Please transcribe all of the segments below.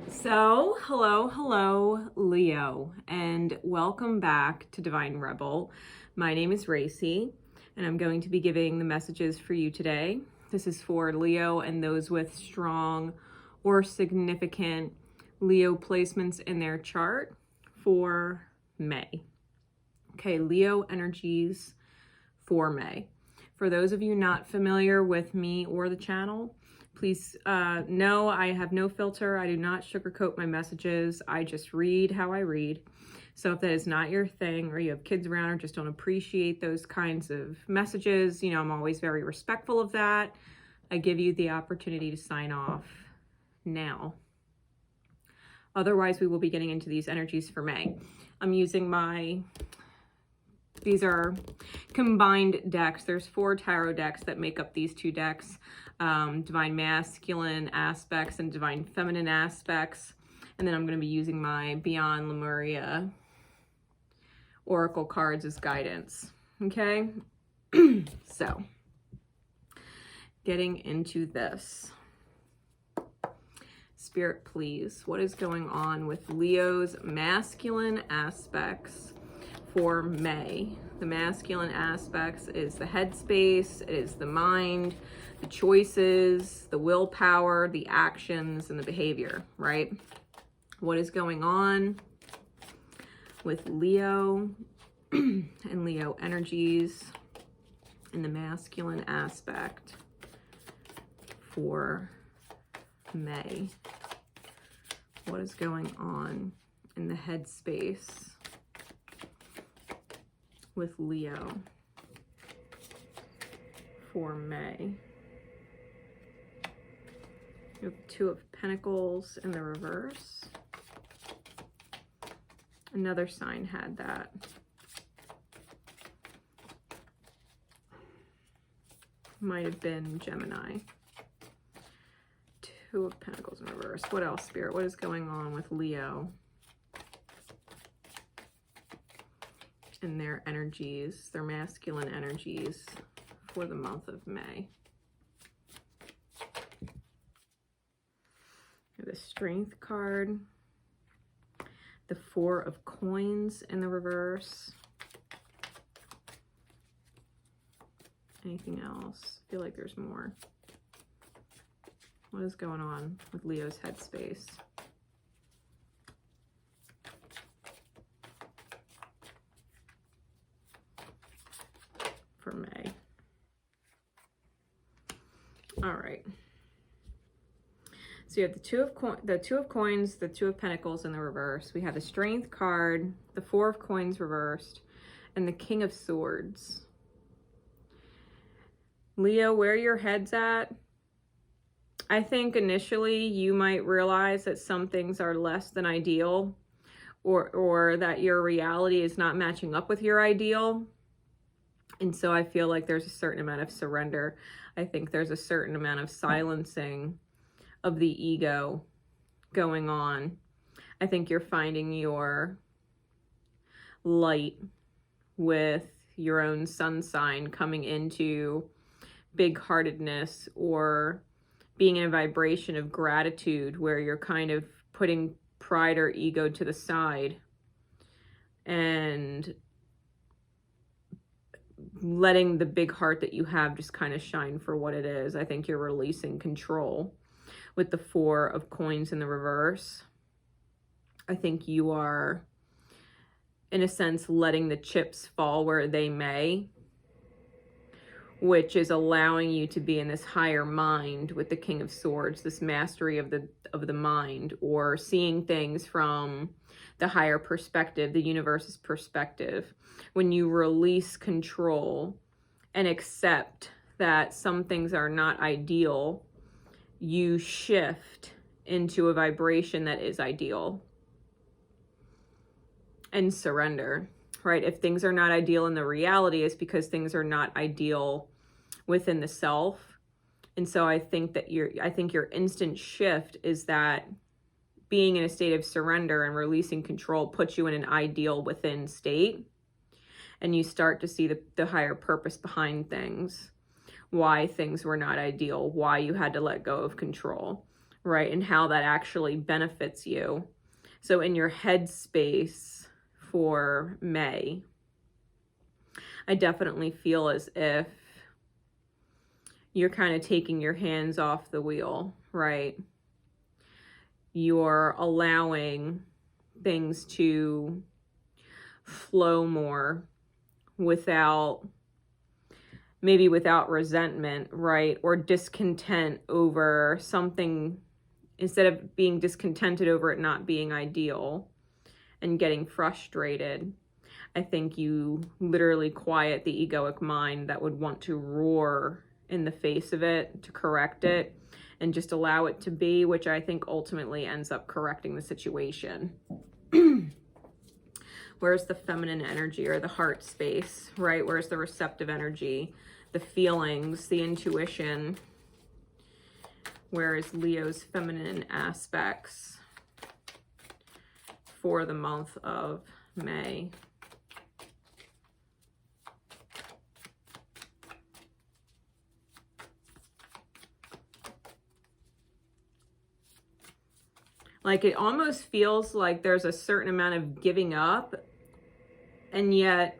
So, hello, Leo, and welcome back to Divine Rebel. My name is Racy, and I'm going to be giving the messages for you today. This is for Leo and those with strong or significant Leo placements in their chart for May. Okay, Leo energies for May. For those of you not familiar with me or the channel, please know I have no filter. I do not sugarcoat my messages. I just read how I read. So if that is not your thing, or you have kids around or just don't appreciate those kinds of messages, I'm always very respectful of that. I give you the opportunity to sign off now. Otherwise, we will be getting into these energies for May. I'm using these are combined decks. There's 4 tarot decks that make up these 2 decks. Divine Masculine aspects and Divine Feminine aspects. And then I'm going to be using my Beyond Lemuria Oracle cards as guidance. Okay? So, getting into this. Spirit, please, what is going on with Leo's masculine aspects for May? The masculine aspects is the headspace, it is the mind, the choices, the willpower, the actions, and the behavior, right? What is going on with Leo and Leo energies in the masculine aspect for May? What is going on in the headspace with Leo for May? You have 2 of Pentacles in the reverse. Another sign had that. Might have been Gemini. 2 of Pentacles in reverse. What else, Spirit? What is going on with Leo and their energies, their masculine energies for the month of May? The Strength card, the 4 of Coins in the reverse. Anything else? I feel like there's more. What is going on with Leo's headspace? For May. All right. So you have the 2 of Coins, the 2 of Pentacles in the reverse. We have the Strength card, the 4 of Coins reversed, and the King of Swords. Leo, where your head's at? I think initially you might realize that some things are less than ideal, or that your reality is not matching up with your ideal. And so I feel like there's a certain amount of surrender. I think there's a certain amount of silencing of the ego going on. I think you're finding your light with your own sun sign coming into big-heartedness, or being in a vibration of gratitude where you're kind of putting pride or ego to the side and letting the big heart that you have just kind of shine for what it is. I think you're releasing control with the 4 of Coins in the reverse. I think you are, in a sense, letting the chips fall where they may, which is allowing you to be in this higher mind with the King of Swords, this mastery of the mind, or seeing things from the higher perspective, the universe's perspective. When you release control and accept that some things are not ideal, you shift into a vibration that is ideal and surrender. Right? If things are not ideal in the reality, it's because things are not ideal within the self. And so I think that your instant shift is that being in a state of surrender and releasing control puts you in an ideal within state. And you start to see the higher purpose behind things, why things were not ideal, why you had to let go of control, right? And how that actually benefits you. So in your headspace for May, I definitely feel as if you're kind of taking your hands off the wheel, right? You're allowing things to flow more without resentment, right? Or discontent over something, instead of being discontented over it not being ideal and getting frustrated. I think you literally quiet the egoic mind that would want to roar in the face of it to correct it, and just allow it to be, which I think ultimately ends up correcting the situation. Where's the feminine energy or the heart space, right? Where's the receptive energy, the feelings, the intuition? Where is Leo's feminine aspects for the month of May? Like, it almost feels like there's a certain amount of giving up, and yet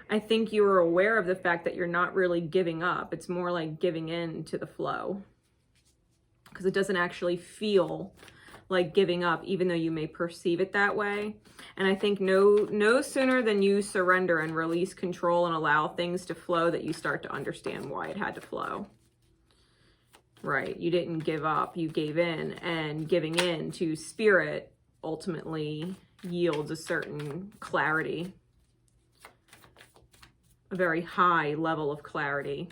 I think you are aware of the fact that you're not really giving up. It's more like giving in to the flow, because it doesn't actually feel like giving up, even though you may perceive it that way. And I think no sooner than you surrender and release control and allow things to flow, that you start to understand why it had to flow. Right? You didn't give up, you gave in, and giving in to spirit ultimately yields a certain clarity, a very high level of clarity.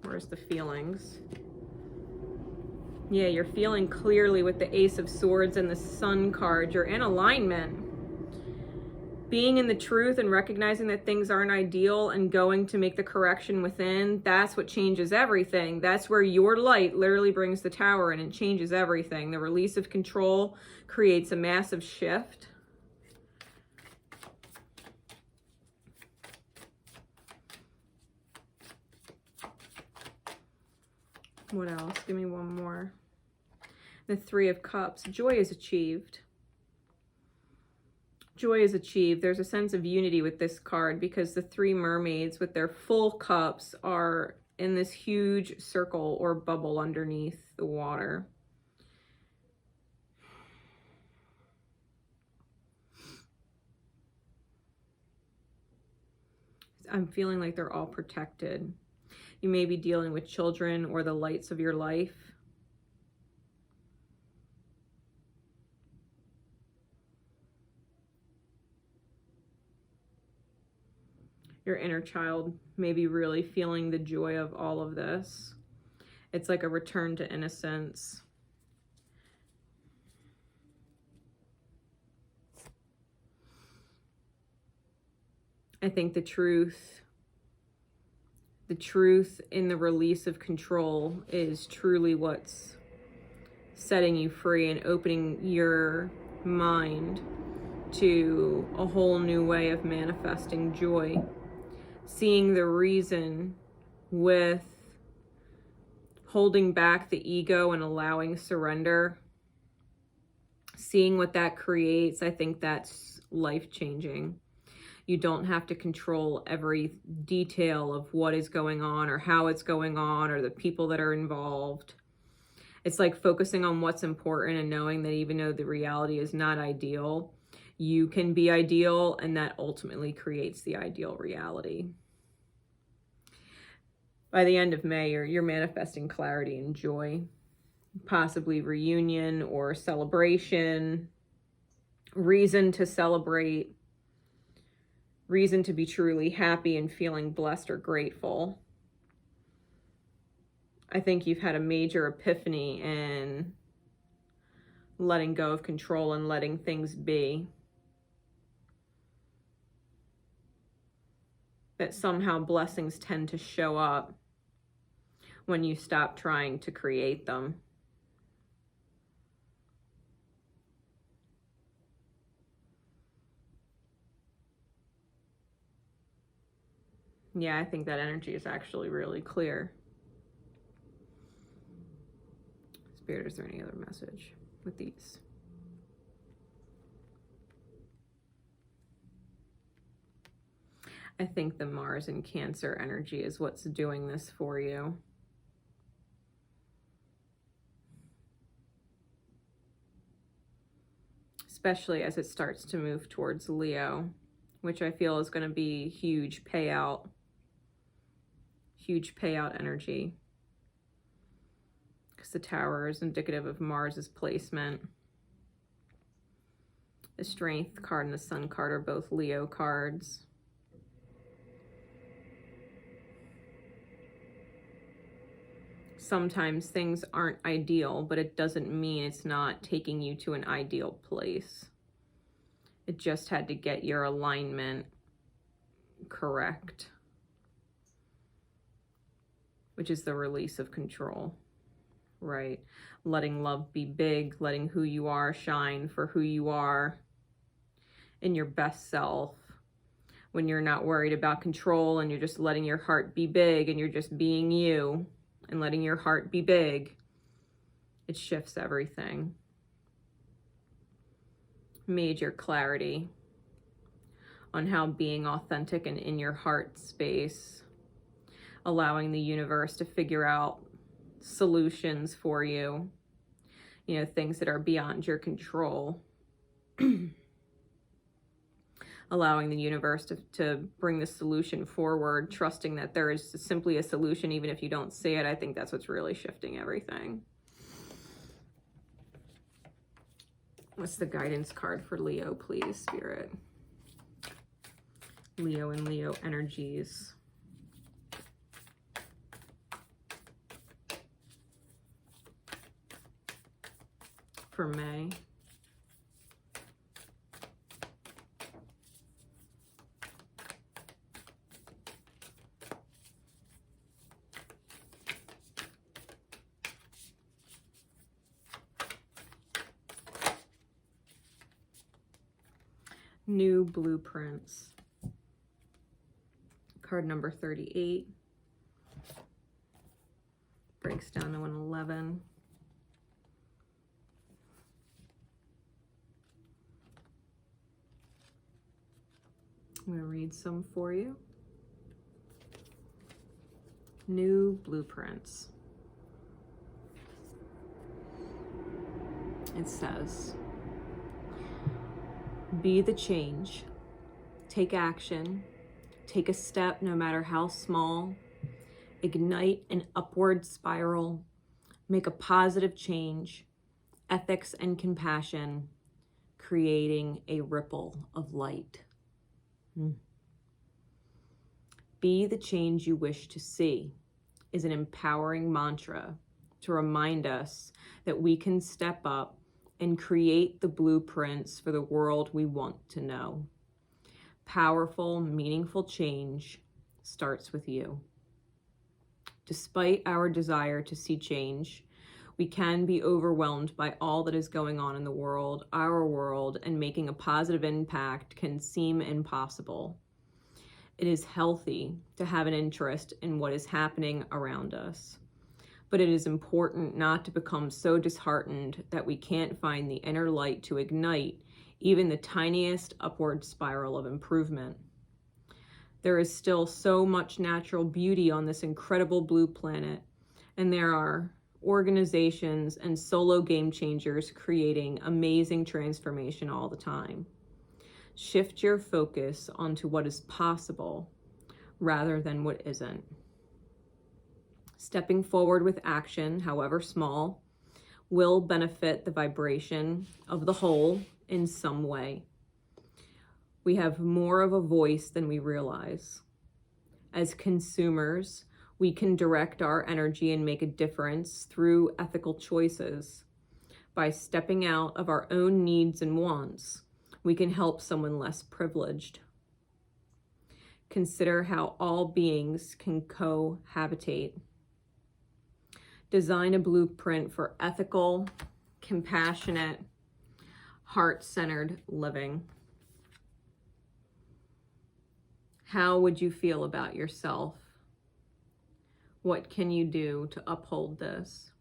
Where's the feelings? Yeah, you're feeling clearly with the Ace of Swords and the Sun card. You're in alignment. Being in the truth and recognizing that things aren't ideal and going to make the correction within, that's what changes everything. That's where your light literally brings the tower and it changes everything. The release of control creates a massive shift. What else? Give me one more. The Three of Cups. Joy is achieved. Joy is achieved. There's a sense of unity with this card, because the three mermaids with their full cups are in this huge circle or bubble underneath the water. I'm feeling like they're all protected. You may be dealing with children or the lights of your life. Your inner child may be really feeling the joy of all of this. It's like a return to innocence. I think the truth in the release of control is truly what's setting you free and opening your mind to a whole new way of manifesting joy. Seeing the reason with holding back the ego and allowing surrender, seeing what that creates, I think that's life-changing. You don't have to control every detail of what is going on or how it's going on or the people that are involved. It's like focusing on what's important and knowing that even though the reality is not ideal, you can be ideal, and that ultimately creates the ideal reality. By the end of May, you're manifesting clarity and joy, possibly reunion or celebration, reason to celebrate, reason to be truly happy and feeling blessed or grateful. I think you've had a major epiphany in letting go of control and letting things be. That somehow blessings tend to show up when you stop trying to create them. Yeah, I think that energy is actually really clear. Spirit, is there any other message with these? I think the Mars and Cancer energy is what's doing this for you. Especially as it starts to move towards Leo, which I feel is going to be huge payout energy. Because the Tower is indicative of Mars's placement. The Strength card and the Sun card are both Leo cards. Sometimes things aren't ideal, but it doesn't mean it's not taking you to an ideal place. It just had to get your alignment correct, which is the release of control, right? Letting love be big, letting who you are shine for who you are in your best self. When you're not worried about control and you're just letting your heart be big and you're just being you, and letting your heart be big, it shifts everything. Major clarity on how being authentic and in your heart space, allowing the universe to figure out solutions for you, you know, things that are beyond your control. Allowing the universe to bring the solution forward, trusting that there is simply a solution even if you don't see it. I think that's what's really shifting everything. What's the guidance card for Leo, please, Spirit? Leo and Leo energies. For May. New blueprints. Card number 38. Breaks down to an 11. I'm going to read some for you. New blueprints. It says, be the change, take action, take a step no matter how small, ignite an upward spiral, make a positive change, ethics and compassion, creating a ripple of light. Be the change you wish to see is an empowering mantra to remind us that we can step up and create the blueprints for the world we want to know. Powerful, meaningful change starts with you. Despite our desire to see change, we can be overwhelmed by all that is going on in the world, our world, and making a positive impact can seem impossible. It is healthy to have an interest in what is happening around us. But it is important not to become so disheartened that we can't find the inner light to ignite even the tiniest upward spiral of improvement. There is still so much natural beauty on this incredible blue planet, and there are organizations and solo game changers creating amazing transformation all the time. Shift your focus onto what is possible rather than what isn't. Stepping forward with action, however small, will benefit the vibration of the whole in some way. We have more of a voice than we realize. As consumers, we can direct our energy and make a difference through ethical choices. By stepping out of our own needs and wants, we can help someone less privileged. Consider how all beings can cohabitate. Design a blueprint for ethical, compassionate, heart-centered living. How would you feel about yourself? What can you do to uphold this?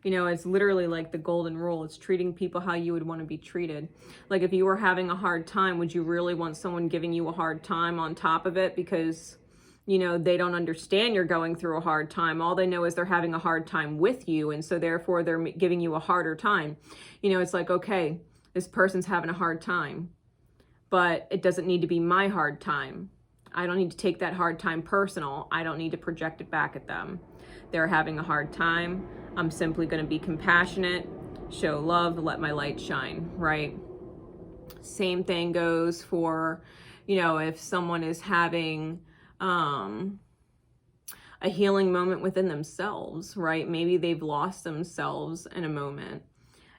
You know, it's literally like the golden rule. It's treating people how you would want to be treated. Like if you were having a hard time, would you really want someone giving you a hard time on top of it because, you know, they don't understand you're going through a hard time. All they know is they're having a hard time with you. And so therefore they're giving you a harder time. You know, it's like, okay, this person's having a hard time, but it doesn't need to be my hard time. I don't need to take that hard time personal. I don't need to project it back at them. They're having a hard time. I'm simply going to be compassionate, show love, let my light shine, right? Same thing goes for, you know, if someone is having a healing moment within themselves, right? Maybe they've lost themselves in a moment,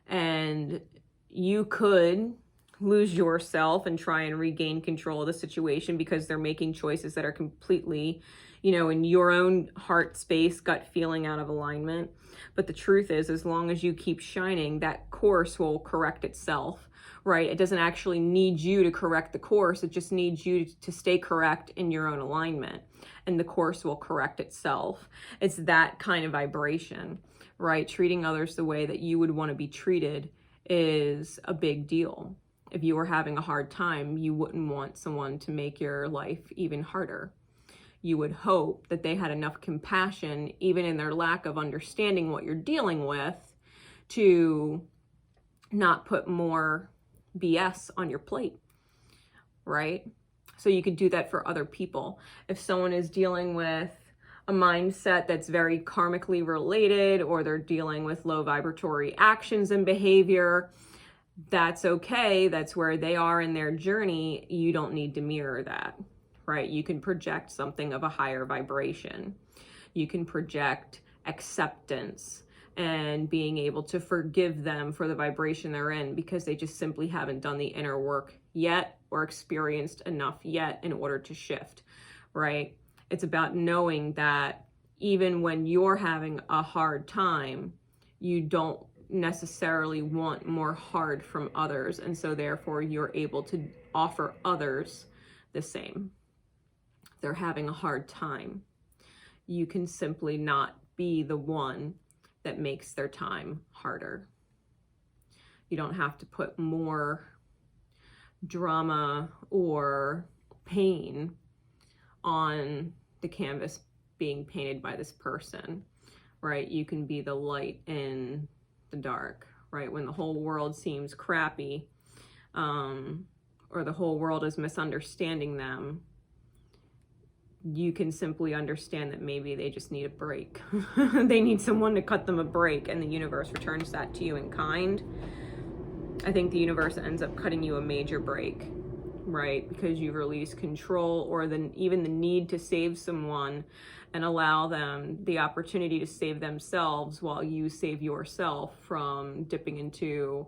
and you could lose yourself and try and regain control of the situation because they're making choices that are completely, you know, in your own heart space, gut feeling, out of alignment. But the truth is, as long as you keep shining, that course will correct itself, right? It doesn't actually need you to correct the course. It just needs you to stay correct in your own alignment, and the course will correct itself. It's that kind of vibration, right? Treating others the way that you would want to be treated is a big deal. If you were having a hard time, you wouldn't want someone to make your life even harder. You would hope that they had enough compassion, even in their lack of understanding what you're dealing with, to not put more BS on your plate, right? So you could do that for other people. If someone is dealing with a mindset that's very karmically related, or they're dealing with low vibratory actions and behavior, that's okay. That's where they are in their journey. You don't need to mirror that, right? You can project something of a higher vibration. You can project acceptance and being able to forgive them for the vibration they're in, because they just simply haven't done the inner work yet or experienced enough yet in order to shift, right? It's about knowing that even when you're having a hard time, you don't necessarily want more hard from others, and so therefore you're able to offer others the same. If they're having a hard time, you can simply not be the one that makes their time harder. You don't have to put more drama or pain on the canvas being painted by this person, right? You can be the light in the dark, right? When the whole world seems crappy, or the whole world is misunderstanding them, you can simply understand that maybe they just need a break. They need someone to cut them a break, and the universe returns that to you in kind. I think the universe ends up cutting you a major break, right? Because you've released control, or even the need to save someone, and allow them the opportunity to save themselves while you save yourself from dipping into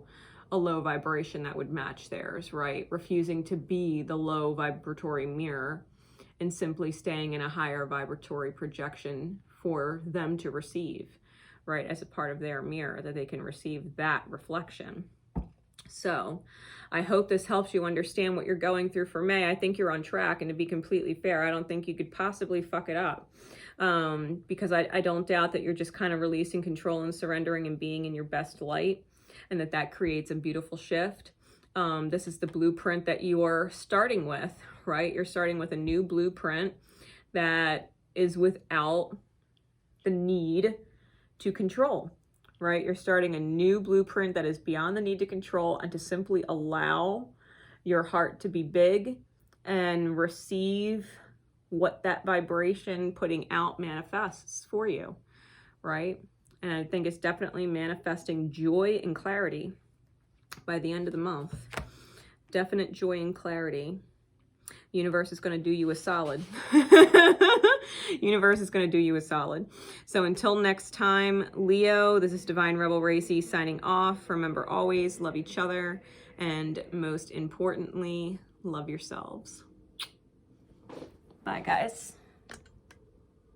a low vibration that would match theirs, right? Refusing to be the low vibratory mirror and simply staying in a higher vibratory projection for them to receive, right? As a part of their mirror, that they can receive that reflection. So I hope this helps you understand what you're going through for May. I think you're on track, and to be completely fair, I don't think you could possibly fuck it up, because I don't doubt that you're just kind of releasing control and surrendering and being in your best light, and that creates a beautiful shift. This is the blueprint that you are starting with, right? You're starting with a new blueprint that is without the need to control, right? You're starting a new blueprint that is beyond the need to control, and to simply allow your heart to be big and receive what that vibration putting out manifests for you, right? And I think it's definitely manifesting joy and clarity by the end of the month. Definite joy and clarity. Universe is going to do you a solid. Universe is going to do you a solid. So until next time, Leo, this is Divine Rebel Racy signing off. Remember, always love each other, and most importantly, love yourselves. Bye, guys.